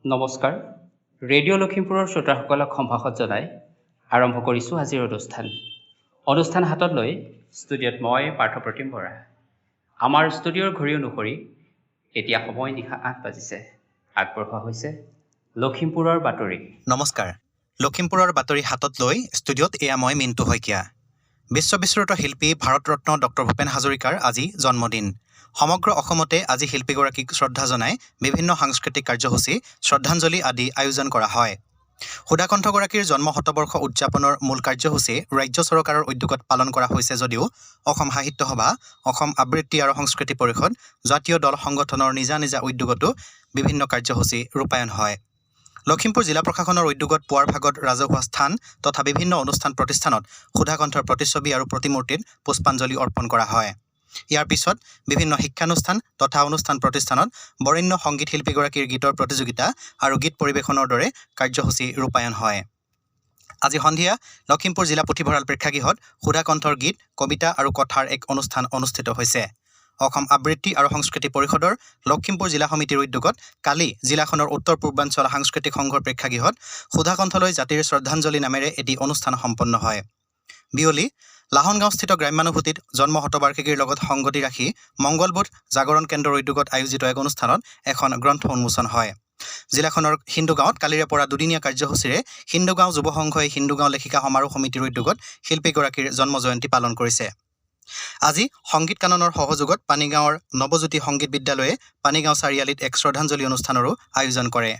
নমস্কাৰ ৰেডিঅ' লখিমপুৰৰ শ্ৰোতাসকলক সম্ভাষণ জনাই আৰম্ভ কৰিছোঁ আজিৰ অনুষ্ঠান হাতত লৈ ষ্টুডিঅ'ত মই পাৰ্থপ্ৰতিম বৰা। আমাৰ ষ্টুডিঅ'ৰ ঘড়ী অনুসৰি এতিয়া সময় নিশা ৮ বাজিছে। আগবঢ়োৱা হৈছে লখিমপুৰৰ বাতৰি। নমস্কাৰ, লখিমপুৰৰ বাতৰি হাতত লৈ ষ্টুডিঅ'ত এয়া মই মিণ্টু শইকীয়া। বিশ্ববিশ্ৰুত শিল্পী ভাৰতৰত্ন ডক্টৰ ভূপেন হাজৰিকাৰ আজি জন্মদিন। সমগ্ৰ অসমতে আজি শিল্পীগৰাকীক শ্ৰদ্ধা জনাই বিভিন্ন সাংস্কৃতিক কাৰ্যসূচী, শ্ৰদ্ধাঞ্জলি আদি আয়োজন কৰা হয়। সুধাকণ্ঠগৰাকীৰ জন্ম শতবৰ্ষ উদযাপনৰ মূল কাৰ্যসূচী ৰাজ্য চৰকাৰৰ উদ্যোগত পালন কৰা হৈছে যদিও অসম সাহিত্য সভা, অসম আবৃত্তি আৰু সংস্কৃতি পৰিষদ, জাতীয় দল সংগঠনৰ নিজা নিজা উদ্যোগতো বিভিন্ন কাৰ্যসূচী ৰূপায়ণ হয়। লখিমপুৰ জিলা প্ৰশাসনৰ উদ্যোগত পুৱাৰ ভাগত ৰাজহুৱা স্থান তথা বিভিন্ন অনুষ্ঠান প্ৰতিষ্ঠানত সুধাকণ্ঠৰ প্ৰতিচ্ছবি আৰু প্ৰতিমূৰ্তিত পুষ্পাঞ্জলি অৰ্পণ কৰা হয়। ইয়াৰ পিছত বিভিন্ন শিক্ষানুষ্ঠান তথা অনুষ্ঠান প্ৰতিষ্ঠানত বৰেণ্য সংগীত শিল্পীগৰাকীৰ গীতৰ প্ৰতিযোগিতা আৰু গীত পৰিৱেশনৰ দৰে কাৰ্যসূচী ৰূপায়ণ হয়। আজি সন্ধিয়া লখিমপুৰ জিলা পুথিভঁৰাল প্ৰেক্ষাগৃহত সুধাকণ্ঠৰ গীত, কবিতা আৰু কথাৰ এক অনুষ্ঠান অনুষ্ঠিত হৈছে। অসম আবৃত্তি আৰু সংস্কৃতি পৰিষদৰ লখিমপুৰ জিলা সমিতিৰ উদ্যোগত কালি জিলাখনৰ উত্তৰ পূৰ্বাঞ্চল সাংস্কৃতিক সংঘৰ প্ৰেক্ষাগৃহত সুধাকণ্ঠলৈ জাতিৰ শ্ৰদ্ধাঞ্জলি নামেৰে এটি অনুষ্ঠান সম্পন্ন হয়। বিয়লি লাহনগাঁওস্থিত গ্ৰাম্যানুভূতিত জন্ম শতবাৰ্ষিকীৰ লগত সংগতি ৰাখি মংগলবোধ জাগৰণ কেন্দ্ৰৰ উদ্যোগত আয়োজিত এক অনুষ্ঠানত এখন গ্ৰন্থ উন্মোচন হয়। জিলাখনৰ হিন্দুগাঁৱত কালিৰে পৰা দুদিনীয়া কাৰ্যসূচীৰে হিন্দুগাঁও যুৱ সংঘই হিন্দুগাঁও লেখিকা সমাৰোহ সমিতিৰ উদ্যোগত শিল্পীগৰাকীৰ জন্ম জয়ন্তী পালন কৰিছে। আজি সংগীত কাননৰ সহযোগত পানীগাঁৱৰ নৱজ্যোতি সংগীত বিদ্যালয়ে পানীগাঁও চাৰিআলিত এক শ্ৰদ্ধাঞ্জলি অনুষ্ঠানৰো আয়োজন কৰে।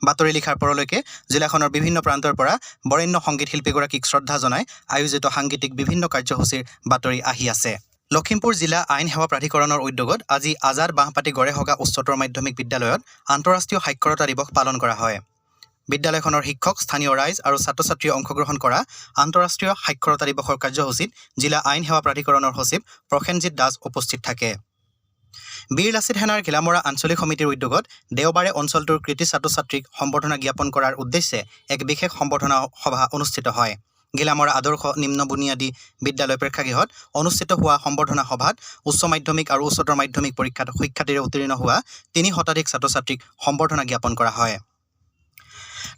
বাতৰি লিখাৰ পৰলৈকে জিলাখনৰ বিভিন্ন প্ৰান্তৰ পৰা বৰেণ্য সংগীত শিল্পীগৰাকীক শ্ৰদ্ধা জনাই আয়োজিত সাংগীতিক বিভিন্ন কাৰ্যসূচীৰ বাতৰি আহি আছে। লখিমপুৰ জিলা আইন সেৱা প্ৰাধিকৰণৰ উদ্যোগত আজি আজাদ বাঁহপাতি গড়েহগা উচ্চতৰ মাধ্যমিক বিদ্যালয়ত আন্তঃৰাষ্ট্ৰীয় সাক্ষৰতা দিৱস পালন কৰা হয়। বিদ্যালয়খনৰ শিক্ষক, স্থানীয় ৰাইজ আৰু ছাত্ৰ ছাত্ৰীয়ে অংশগ্ৰহণ কৰা আন্তঃৰাষ্ট্ৰীয় সাক্ষৰতা দিৱসৰ কাৰ্যসূচীত জিলা আইন সেৱা প্ৰাধিকৰণৰ সচিব প্ৰসেনজিৎ দাস উপস্থিত থাকে। বীৰ লাচিত সেনাৰ ঘিলামৰা আঞ্চলিক সমিতিৰ উদ্যোগত দেওবাৰে অঞ্চলটোৰ কৃতি ছাত্ৰ ছাত্ৰীক সম্বৰ্ধনা জ্ঞাপন কৰাৰ উদ্দেশ্যে এক বিশেষ সম্বৰ্ধনা সভা অনুষ্ঠিত হয়। ঘিলামৰা আদৰ্শ নিম্ন বুনিয়াদী বিদ্যালয় প্ৰেক্ষাগৃহত অনুষ্ঠিত হোৱা সম্বৰ্ধনা সভাত উচ্চ মাধ্যমিক আৰু উচ্চতৰ মাধ্যমিক পৰীক্ষাত সুখ্যাতিৰে উত্তীৰ্ণ হোৱা ৩ শতাধিক ছাত্ৰ ছাত্ৰীক সম্বৰ্ধনা জ্ঞাপন কৰা হয়।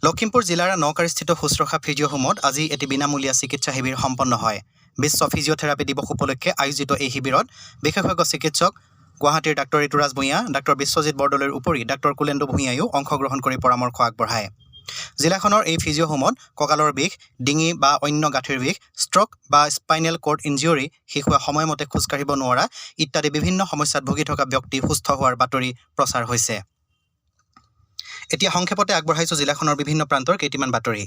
লখিমপুৰ জিলাৰ নকাড়ীস্থিত শুশ্ৰূষা ফিজিঅ' হোমত আজি এটি বিনামূলীয়া চিকিৎসা শিবিৰ সম্পন্ন হয়। বিশ্ব ফিজিঅ'থেৰাপী দিৱস উপলক্ষে আয়োজিত এই শিবিৰত বিশেষজ্ঞ চিকিৎসক গুৱাহাটীৰ ডাক্তৰ ঋতুৰাজ ভূঞা, ডাক্তৰ বিশ্বজিৎ বৰদলৈৰ উপৰি ডাক্তৰ কুলেন্দু ভূঞাইও অংশগ্ৰহণ কৰি পৰামৰ্শ আগবঢ়ায়। জিলাখনৰ এই ফিজিঅ' হোমত কঁকালৰ বিষ, ডিঙি বা অন্য গাঁঠিৰ বিষ, ষ্ট্ৰক বা স্পাইনেল কৰ্ড ইনজিউৰি, শিশুৱে সময়মতে খোজকাঢ়িব নোৱাৰা ইত্যাদি বিভিন্ন সমস্যাত ভুগি থকা ব্যক্তি সুস্থ হোৱাৰ বাতৰি প্ৰচাৰ হৈছে। এতিয়া সংক্ষেপতে আগবঢ়াইছোঁ জিলাখনৰ বিভিন্ন প্ৰান্তৰ কেইটিমান বাতৰি।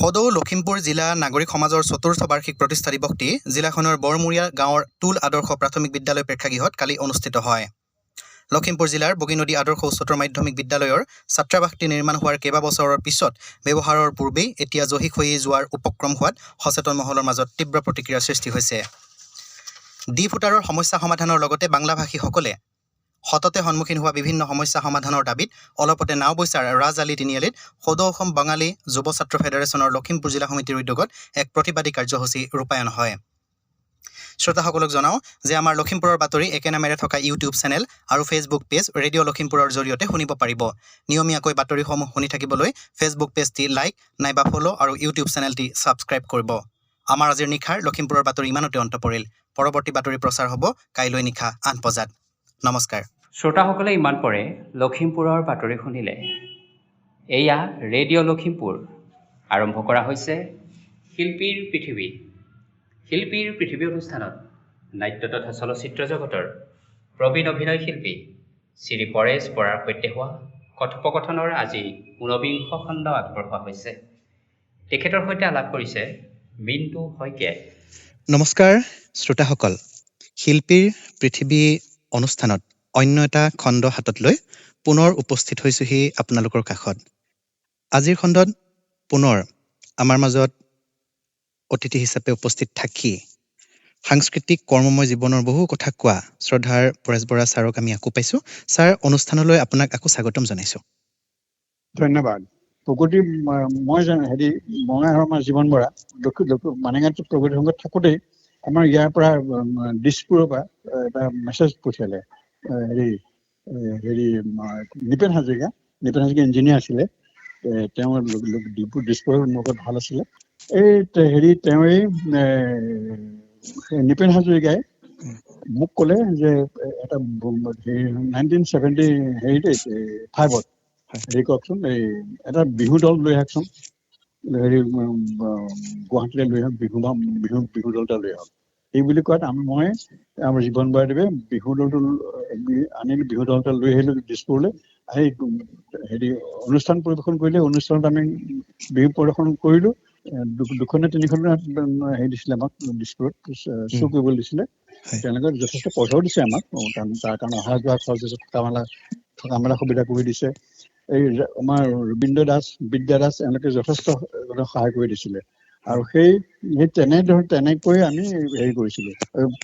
সদৌ লখিমপুৰ জিলা নাগৰিক সমাজৰ ৪ৰ্থ বাৰ্ষিক প্ৰতিষ্ঠা দিৱসটি জিলাখনৰ বৰমূৰীয়া গাঁৱৰ টুল আদৰ্শ প্ৰাথমিক বিদ্যালয় প্ৰেক্ষাগৃহত কালি অনুষ্ঠিত হয়। লখিমপুৰ জিলাৰ বগীনদী আদৰ্শ উচ্চতৰ মাধ্যমিক বিদ্যালয়ৰ ছাত্ৰাবাসটি নিৰ্মাণ হোৱাৰ কেইবাবছৰৰ পিছত ব্যৱহাৰৰ পূৰ্বেই এতিয়া জহিক হৈ যোৱাৰ উপক্ৰম হোৱাত সচেতন মহলৰ মাজত তীব্ৰ প্ৰতিক্ৰিয়াৰ সৃষ্টি হৈছে। ডি ফুটাৰৰ সমস্যা সমাধানৰ লগতে বাংলাভাষীসকলে সততে সন্মুখীন হোৱা বিভিন্ন সমস্যা সমাধানৰ দাবীত অলপতে নাওবৈচাৰ ৰাজ আলী তিনিআলিত সদৌ অসম বাঙালী যুৱ ছাত্ৰ ফেডাৰেশ্যনৰ লখিমপুৰ জিলা সমিতিৰ উদ্যোগত এক প্ৰতিবাদী কাৰ্যসূচী ৰূপায়ণ হয়। শ্ৰোতাসকলক জনাওঁ যে আমাৰ লখিমপুৰৰ বাতৰি একে নামেৰে থকা ইউটিউব চেনেল আৰু ফেচবুক পেজ ৰেডিঅ' লখিমপুৰৰ জৰিয়তে শুনিব পাৰিব। নিয়মীয়াকৈ বাতৰিসমূহ শুনি থাকিবলৈ ফেচবুক পেজটি লাইক নাইবা ফ'ল' আৰু ইউটিউব চেনেলটি ছাবস্ক্ৰাইব কৰিব। আমাৰ আজিৰ নিশাৰ লখিমপুৰৰ বাতৰি ইমানতে অন্ত পৰিল। পৰৱৰ্তী বাতৰি প্ৰচাৰ হ'ব কাইলৈ নিশা ৮ বজাত। নমস্কাৰ। শ্ৰোতাসকলে ইমান পৰে লখিমপুৰৰ বাতৰি শুনিলে। এয়া ৰেডিঅ' লখিমপুৰ। আৰম্ভ কৰা হৈছে শিল্পীৰ পৃথিৱী। শিল্পীৰ পৃথিৱী অনুষ্ঠানত নাট্য তথা চলচ্চিত্ৰ জগতৰ প্ৰবীণ অভিনয় শিল্পী শ্ৰী পৰেশ বৰাৰ সৈতে হোৱা কথোপকথনৰ আজি ঊনবিংশ খণ্ড আগবঢ়োৱা হৈছে। তেখেতৰ সৈতে আলাপ কৰিছে মিণ্টু শইকীয়াই। নমস্কাৰ শ্ৰোতাসকল, শিল্পীৰ পৃথিৱী অনুষ্ঠানত অন্য এটা খণ্ড হাতত লৈ পুনৰ উপস্থিত হৈছোহি আপোনালোকৰ কাষত। আজিৰ খণ্ডত পুনৰ আমাৰ মাজত অতিথি হিচাপে উপস্থিত থাকি সাংস্কৃতিক কৰ্মময় জীৱনৰ বহু কথা কোৱা শ্ৰদ্ধাৰ পৰেশ বৰা ছাৰক আমি আকৌ পাইছোঁ। ছাৰ, অনুষ্ঠানলৈ আপোনাক আকৌ স্বাগতম জনাইছোঁ। ধন্যবাদ। প্ৰগতি মই বঙাইগাঁৱৰ জীৱন বৰা মানেঙাত প্ৰগতি সংঘত থাকোঁতেই আমাৰ ইয়াৰ পৰা দিছপুৰৰ পৰা এটা মেছেজ পঠিয়ালে নিপেন হাজৰিকা নিপেন হাজৰিকা ইঞ্জিনিয়াৰ আছিলে। তেওঁ দিছপুৰৰ মোৰ লগত ভাল আছিলে। এই হেৰি তেওঁ নিপেন হাজৰিকাই মোক ক'লে যে এটা 1975 হেৰি কওকচোন, এই এটা বিহু দল লৈ আহকচোন, হেৰি গুৱাহাটীলৈ লৈ আহক, বিহু দল এটা লৈ আহক। এই বুলি কোৱাত মই আমাৰ জীৱন বৰাদেৱে বিহু দলটো আনিলো, বিহু দল এটা লৈ আহিলো দিছপুৰলৈ। আহি হেৰি অনুষ্ঠান পৰিৱেশন কৰিলে। অনুষ্ঠানত আমি বিহু প্ৰদৰ্শন কৰিলো। 2খন নে 3খন হেৰি দিছিলে আমাক দিছপুৰত শ্ব' কৰিবলৈ দিছিলে। তেওঁলোকে যথেষ্ট পইচাও দিছে আমাক, তাৰ কাৰণে অহা যোৱা খৰচ দিছে, থকা মেলা সুবিধা কৰি দিছে। এই আমাৰ ৰবীন্দ্ৰ দাস, বিদ্যা দাস এওঁলোকে যথেষ্ট সহায় কৰি দিছিলে। আৰু সেই তেনেকৈ আমি হেৰি কৰিছিলো।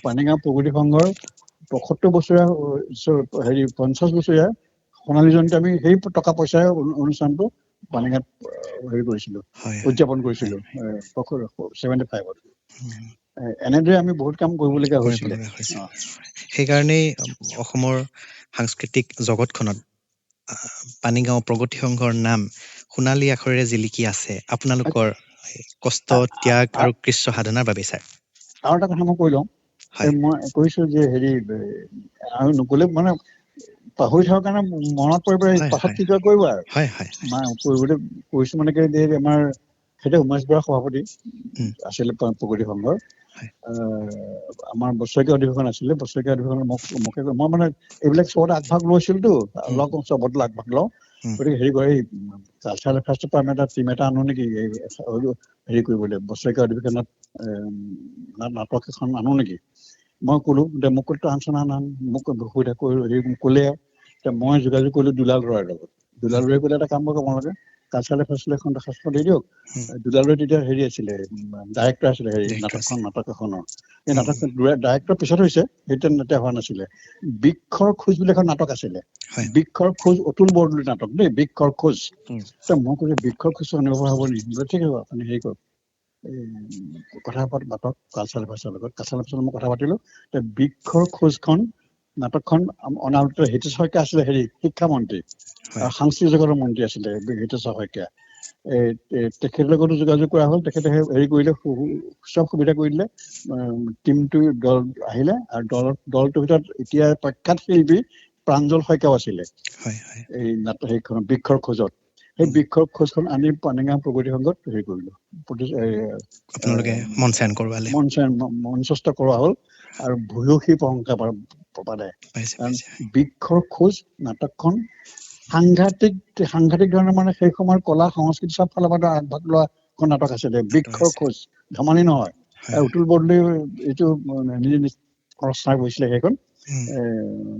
পানীগাঁও প্ৰগতি সংঘৰ 75 বছৰীয়া হেৰি 50 বছৰীয়া সোণালী জয়ন্তী আমি সেই টকা পইচাৰে অনুষ্ঠানটো পানীগাঁৱত হেৰি কৰিছিলো, উদযাপন কৰিছিলো 75ত। এনেদৰে আমি বহুত কাম কৰিবলগীয়া হৈছিলে। সেইকাৰণেই অসমৰ সাংস্কৃতিক জগতখনত পানীগাঁও প্ৰগতি সংঘৰ নাম সোণালী আখৰেৰে জিলিকি আছে আপোনালোকৰ কষ্ট, ত্যাগ আৰু কৃচ্ছ সাধনাৰ বাবে। ছাৰ, আৰু এটা কথা মই কৈ লওঁ। মই কৈছো যে হেৰি আৰু নকলে মানে পাহৰি থকাৰ কাৰণে মনত পৰিব, পাছত কি কৰিব আৰু কৰিবলৈ কৈছো মানে কি, আমাৰ সেইটো উমেশ বৰা সভাপতি আছিলে প্ৰগতি সংঘৰ। আমাৰ বছৰেকীয়া অধিৱেশন আছিলে। বছৰেকীয়া অধিৱেশনত মোকে মই মানে এইবিলাক চবতে আগভাগ লৈছিলোতো, চবতে আগভাগ লওঁ। গতিকে হেৰি কৰে, কালচাৰেল এফেয়াৰ্ছৰ পৰা আমি এটা টিম এটা আনো নেকি হেৰি কৰিবলৈ, বছৰেকীয়া অধিৱেশনত নাটক এখন আনো নেকি। মই ক'লো যে মোক আনচোন আন মোক সুবিধা হেৰি ক'লে। মই যোগাযোগ কৰিলো দুলাল ৰয়ৰ লগত। দুলাল ৰয়ে ক'লে এটা কাম কৰক, আপোনালোকে কালচাৰেল এফেয়াৰ্ছলৈ এখন দৰখাস্ত দি দিয়ক। দুলাল ৰয় তেতিয়া হেৰি আছিলে, ডাইৰেক্টৰ আছিলে হেৰি নাটক এখনৰ। এই নাটকখন ডাইৰেক্টৰ পিছত হৈছে, সেইটো তেতিয়া হোৱা নাছিলে। বৃক্ষৰ খোজ বুলি এখন নাটক আছিলে। বৃক্ষৰ খোজ, অতুল বৰদলৈ নাটক দেই, বৃক্ষৰ খোজ। মই কৈছো বৃক্ষৰ খোজ অনুভৱ হ'ব নেকি? ঠিক আছে, আপুনি হেৰি কৰক, কথা পাতক কালচাৰেল এফেয়াৰ্ছৰ লগত। কালচাৰেল এফেয়াৰ্ছৰ মই কথা পাতিলো। বৃক্ষৰ খোজখন নাটকখন অনাবৃত হিতেশ শইকীয়া আছিলে হেৰি শিক্ষামন্ত্ৰী আৰু সাংস্কৃতিক জগতৰ মন্ত্ৰী আছিলে হিতেশ শইকীয়া। তেখেতৰ লগতো যোগাযোগ কৰা হ'ল। তেখেতে হেৰি কৰিলে, চব সুবিধা কৰি দিলে। টিমটো দল আহিলে আৰু দলটোৰ ভিতৰত এতিয়া প্ৰখ্যাত শিল্পী প্ৰাঞ্জল শইকীয়াও আছিলে এই সেইখন বৃক্ষৰ খোজত। সেই বৃক্ষৰ খোজখন আনি পানীগাঁও প্ৰগতি সংঘত হেৰি কৰিলো, মঞ্চস্থ কৰোৱা হ'ল আৰু ভূয়সী প্ৰশংসা পালে। বৃক্ষৰ খোজ নাটকখন সাংঘাতিক ধৰণৰ, মানে সেই সময়ৰ কলা সংস্কৃতি চব ফালৰ পৰা আগভাগ লোৱা এখন নাটক আছিলে। বৃক্ষৰ খোজ ধেমালি নহয়। অতুল বৰদলৈ এইটো নিজে ৰচনা কৰিছিলে সেইখন।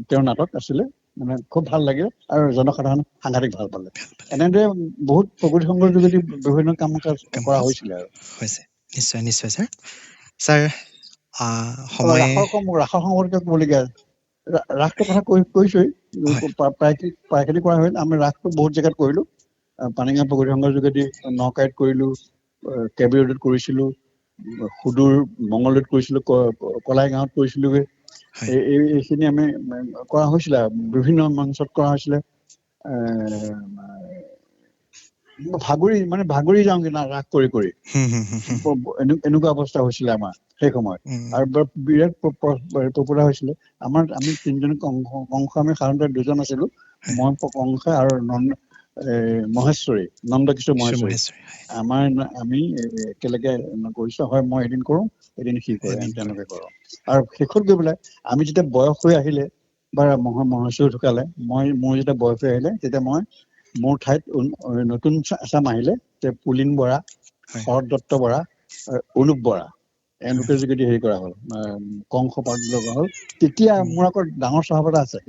তেওঁৰ নাটক আছিলে, মানে খুব ভাল লাগিল আৰু জনসাধাৰণ সাংঘাতিক ভাল পালে। এনেদৰে বহুত প্ৰগতি সংঘৰ যোগেদি বিভিন্ন কাম কাজ কৰা হৈছিলে আৰু। নিশ্চয় নিশ্চয় ছাৰ। ছাৰ, ৰাসৰ সম্পৰ্কে ক'বলগীয়া, ৰাসটোৰ কথা কৈছোৱেই, প্ৰায়খিনি কৰা হ'ল। আমি ৰাসটো বহুত জেগাত কৰিলো। পানীগাঁও প্ৰগতি সংঘৰ যোগেদি নকাইত কৰিলো, কেবি ৰোডত কৰিছিলো, সুদূৰ মংগলদৈত কৰিছিলো, কলাই গাঁৱত কৰিছিলোগৈ। এইখিনি আমি কৰা হৈছিলে, বিভিন্ন মঞ্চত কৰা হৈছিলে। ভাগৰি যাওঁগে না ৰাস কৰি কৰি, এনেকুৱা অৱস্থা হৈছিলে আমাৰ সেই সময়ত। আৰু বিৰাট পপুলাৰ হৈছিলে। আমি 3জন কংস, আমি সাধাৰণতে 2জন আছিলো, মই কংস আৰু মহেশ্বৰী, নন্দকিশোৰ মহেশ্বৰী। আমি একেলগে কৰিছো। হয়, মই এদিন কৰো, এদিন সি কৰে, তেনেকে কৰো। আৰু শেষত গৈ পেলাই আমি যেতিয়া বয়স হৈ আহিলে, বা মহেশ্বৰী ঢুকালে, মোৰ যেতিয়া বয়স হৈ আহিলে, তেতিয়া মোৰ ঠাইত নতুন এচাম আহিলে, পুলিন বৰা, শৰৎ দত্ত বৰা, অনুপ বৰা, এওঁলোকে যোগেদি হেৰি কৰা হ'ল, কংস পাৰ্ট লগা হ'ল। তেতিয়া মোৰ আকৌ ডাঙৰ স্বভাৱ এটা আছে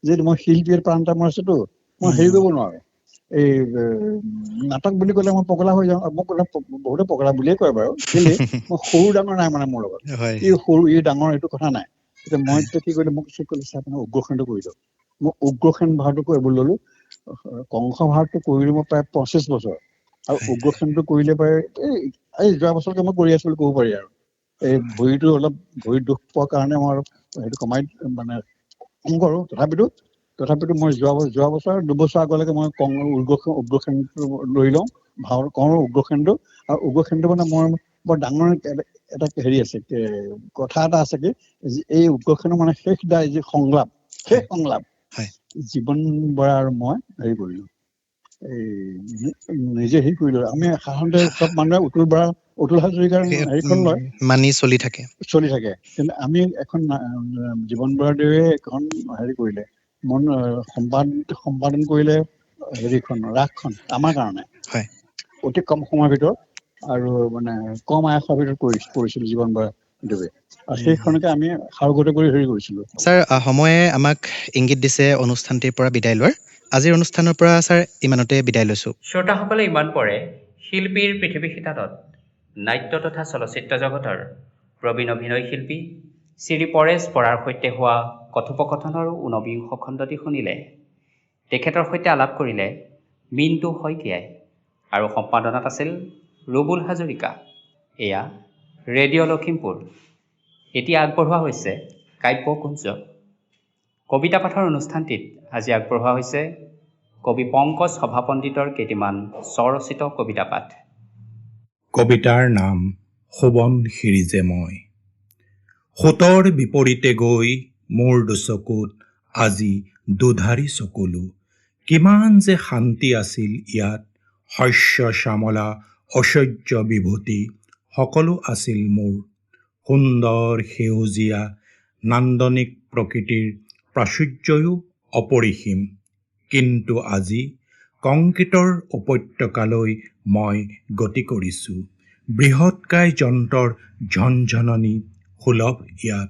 যে মই শিল্পীৰ প্ৰাণ এটা মোৰ আছেতো, মই হেৰি কৰিব নোৱাৰো। এই নাটক বুলি ক'লে মই পগলা হৈ যাওঁ। মোক বহুতে পগলা বুলিয়ে কয় বাৰু, কেলে মই সৰু ডাঙৰ নাই মানে মোৰ লগত। ই ডাঙৰ এইটো কথা নাই। এতিয়া মই কি কৰিলো, মোক ক'লে আপোনাৰ উগ্ৰসেনটো কৰি দিয়ক। মই উগ্ৰসেন ভাওটো কৰিবলৈ ললো। কংস ভাওটো কৰিলো মই প্ৰায় 25 বছৰ, আৰু উগ্ৰসেনটো কৰিলে প্ৰায় এই যোৱা বছৰকে মই কৰি আছো বুলি ক'ব পাৰি আৰু। এই ভৰিত দুখ পোৱাৰ কাৰণে মই সেইটো কমাই মানে কম কৰো। তথাপিতো তথাপিতো মই যোৱা বছৰ 2 বছৰ আগলৈকে মই উগ্ৰখেন্দ্ৰ লৈ লওঁ, কওঁ উগ্ৰখেন্দ্ৰ, আৰু উগ্ৰখেন্দ্ৰ মানে মই বৰ ডাঙৰ এটা হেৰি আছে, কথা এটা আছে কি এই উগ্ৰখেন্দ্ৰ মানে শেষ যি সংলাপ জীৱন বৰা আৰু মই হেৰি কৰিলো, এই নিজে হেৰি কৰিলো। আমি সাধাৰণতে চব মানুহে অতুল হাজৰিকাৰ হেৰিখন লয়, মানি চলি থাকে। কিন্তু আমি এখন জীৱন বৰাদেৱে এখন হেৰি কৰিলে, সম্পাদন কৰিলে হেৰিখন ৰাসখন আমাৰ কাৰণে অতি কম সময়ৰ ভিতৰত আৰু মানে কম আয়সৰ ভিতৰত কৰিছিল জীৱন বৰাদেৱে, আৰু সেইখনকে আমি সাৰোগত কৰি হেৰি কৰিছিলো। ছাৰ, সময়ে আমাক ইংগিত দিছে অনুষ্ঠানটিৰ পৰা বিদায় লোৱাৰ। আজিৰ অনুষ্ঠানৰ পৰা ছাৰ ইমানতে বিদায় লৈছোঁ। শ্ৰোতাসকলে ইমান পৰে শিল্পীৰ পৃথিৱী শিতানত নাট্য তথা চলচ্চিত্ৰ জগতৰ প্ৰবীণ অভিনয় শিল্পী শ্ৰী পৰেশ বৰাৰ সৈতে হোৱা কথোপকথনৰ ঊনবিংশ খণ্ডটি শুনিলে। তেখেতৰ সৈতে আলাপ কৰিলে মিণ্টু শইকীয়াই, আৰু সম্পাদনাত আছিল ৰুবুল হাজৰিকা। এয়া ৰেডিঅ' লখিমপুৰ। এতিয়া আগবঢ়োৱা হৈছে কাব্যকুঞ্জ। কবিতা পাঠৰ অনুষ্ঠানটিত আজি আগবঢ়োৱা হৈছে কবি পংকজ সভাপণ্ডিতৰ কেইটিমান স্বৰচিত কবিতা পাঠ। কবিতাৰ নাম সোৱন শিৰিজে মই। সোঁতৰ বিপৰীতে গৈ মোৰ দুচকুত আজি দুধাৰি চকুলো। কিমান যে শান্তি আছিল ইয়াত, শস্য শ্যামলা ঐশ্বৰ্য বিভূতি সকলো আছিল মোৰ। সুন্দৰ সেউজীয়া নান্দনিক প্ৰকৃতিৰ প্ৰাচুৰ্যও অপৰিসীম। কিন্তু আজি কংক্ৰিটৰ উপত্যকালৈ মই গতি কৰিছোঁ। বৃহৎকায় যন্ত্ৰৰ ঝনঝননি সুলভ ইয়াত।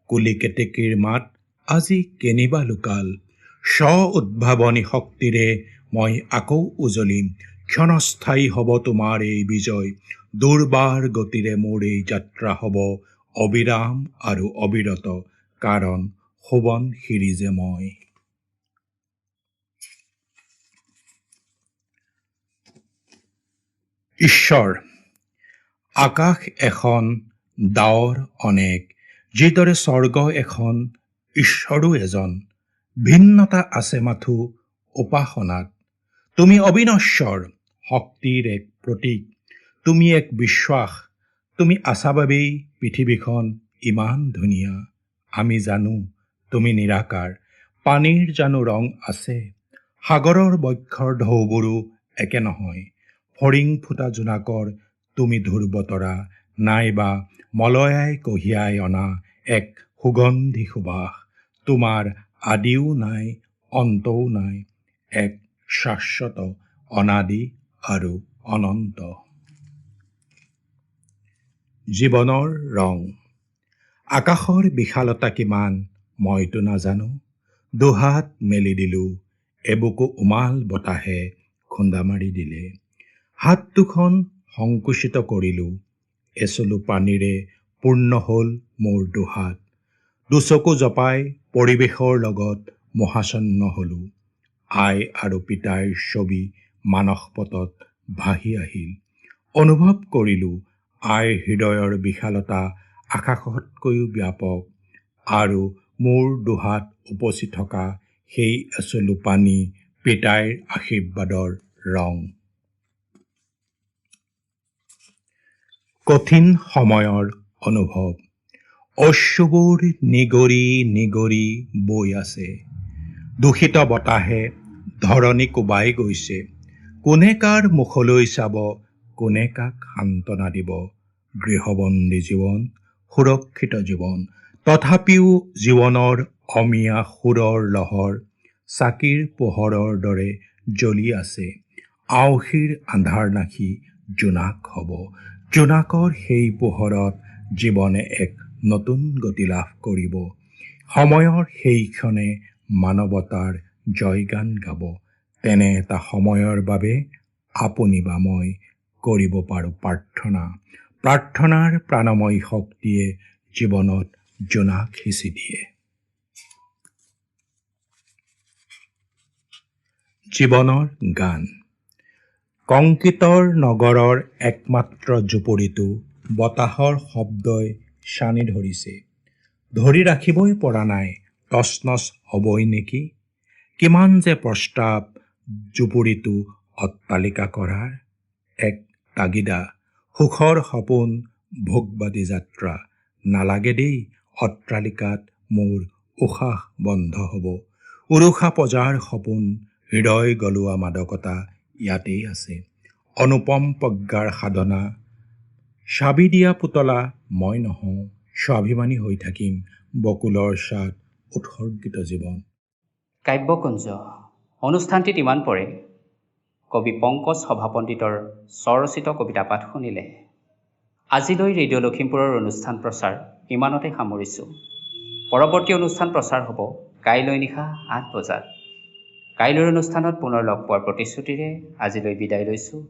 কুলি কেতেকীৰ মাত আজি কেনিবা লুকাল। স্ব-উদ্ভাৱনী শক্তিৰে মই আকৌ উজলিম। ক্ষণস্থায়ী হ'ব তোমাৰ এই বিজয়। দুৰ্বাৰ গতিৰে মোৰ এই যাত্ৰা হ'ব অবিৰাম আৰু অবিৰত, কাৰণ সোৱন শিৰিজে মই। ঈশ্বৰ। আকাশ এখন, ডাৱৰ অনেক, যিদৰে স্বৰ্গ এখন, ঈশ্বৰো এজন। ভিন্নতা আছে মাথো উপাসনাত। তুমি অবিনশ্বৰ, শক্তিৰ এক প্ৰতীক। তুমি এক বিশ্বাস। তুমি আছা বাবেই পৃথিৱীখন ইমান ধুনীয়া। আমি জানো তুমি নিৰাকাৰ। পানীৰ জানো ৰং আছে? সাগৰৰ বক্ষৰ ঢৌবোৰো একে নহয়। ফৰিং ফুটা জোনাকৰ তুমি ধ্ৰুৱতৰা, নাইবা মলয়াই কঢ়িয়াই অনা এক সুগন্ধি সুবাস। তোমাৰ আদিও নাই, অন্তও নাই, এক শাশ্বত, অনাদি আৰু অনন্ত। জীৱনৰ ৰং। আকাশৰ বিশালতা কিমান মইতো নাজানো। দুহাত মেলি দিলো, এবুকু উমাল বতাহে খুন্দা মাৰি দিলে। হাত দুখন সংকুচিত কৰিলো, এচলু পানীৰে পূৰ্ণ হ'ল মোৰ দুহাত। দুচকু জপাই পৰিৱেশৰ লগত মোহাচ্ছন্ন হলো। আই আৰু পিতাইৰ ছবি মানসপটত ভাহি আহিল। অনুভৱ কৰিলো আইৰ হৃদয়ৰ বিশালতা আকাশতকৈও ব্যাপক, আৰু মোৰ দুহাত উপচি থকা সেই এচলু পানী পিতাইৰ আশীৰ্বাদৰ ৰং। কঠিন সময়ৰ অনুভৱ। অশ্ৰুবোৰ নিগৰি নিগৰি বৈ আছে। দূষিত বতাহে ধৰণী কোবাই গৈছে। কোনে কাৰ মুখলৈ চাব, কোনে কাক সান্তনা দিব। গৃহবন্দী জীৱন, সুৰক্ষিত জীৱন, তথাপিও জীৱনৰ অমিয়া সুৰৰ লহৰ চাকিৰ পোহৰৰ দৰে জ্বলি আছে। আঁউসীৰ আন্ধাৰ নাশি জোনাক হ'ব। জোনাকৰ সেই পোহৰত জীৱনে এক নতুন গতি লাভ কৰিব। সময়ৰ সেই ক্ষণে মানৱতাৰ জয়গান গাব। তেনে এটা সময়ৰ বাবে আপুনি বা মই কৰিব পাৰোঁ প্ৰাৰ্থনা। প্ৰাৰ্থনাৰ প্ৰাণময়ী শক্তিয়ে জীৱনত জোনাক সিঁচি দিয়ে। জীৱনৰ গান। কংক্ৰিটৰ নগৰৰ একমাত্ৰ জুপুৰিটো বতাহৰ শব্দই ছানি ধৰিছে। ধৰি ৰাখিবই পৰা নাই, তছনছ হ'বই নেকি। কিমান যে প্ৰস্তাৱ জুপুৰিটো অট্টালিকা কৰাৰ এক তাগিদা, সুখৰ সপোন, ভোগবাদী যাত্ৰা। নালাগে দেই অট্টালিকাত মোৰ উশাহ বন্ধ হ'ব। উৰুষা পজাৰ সপোন, হৃদয় গলোৱা মাদকতা ইয়াতেই আছে। অনুপম প্ৰজ্ঞাৰ সাধনা, চাবি দিয়া পুতলা মই নহওঁ, স্বাভিমানী হৈ থাকিম, বকুলৰ স্বাদ উৎসৰ্গিত জীৱন। কাব্যকুঞ্জ অনুষ্ঠানটিত ইমান পৰে কবি পংকজ সভাপণ্ডিতৰ স্বৰচিত কবিতা পাঠ শুনিলে। আজিলৈ ৰেডিঅ' লখিমপুৰৰ অনুষ্ঠান প্ৰচাৰ ইমানতে সামৰিছোঁ। পৰৱৰ্তী অনুষ্ঠান প্ৰচাৰ হ'ব কাইলৈ নিশা 8 বজাত। কাইলৈৰ অনুষ্ঠানত পুনৰ লগ পোৱাৰ প্ৰতিশ্ৰুতিৰে আজিলৈ বিদায় লৈছোঁ।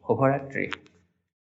শুভৰাত্ৰি।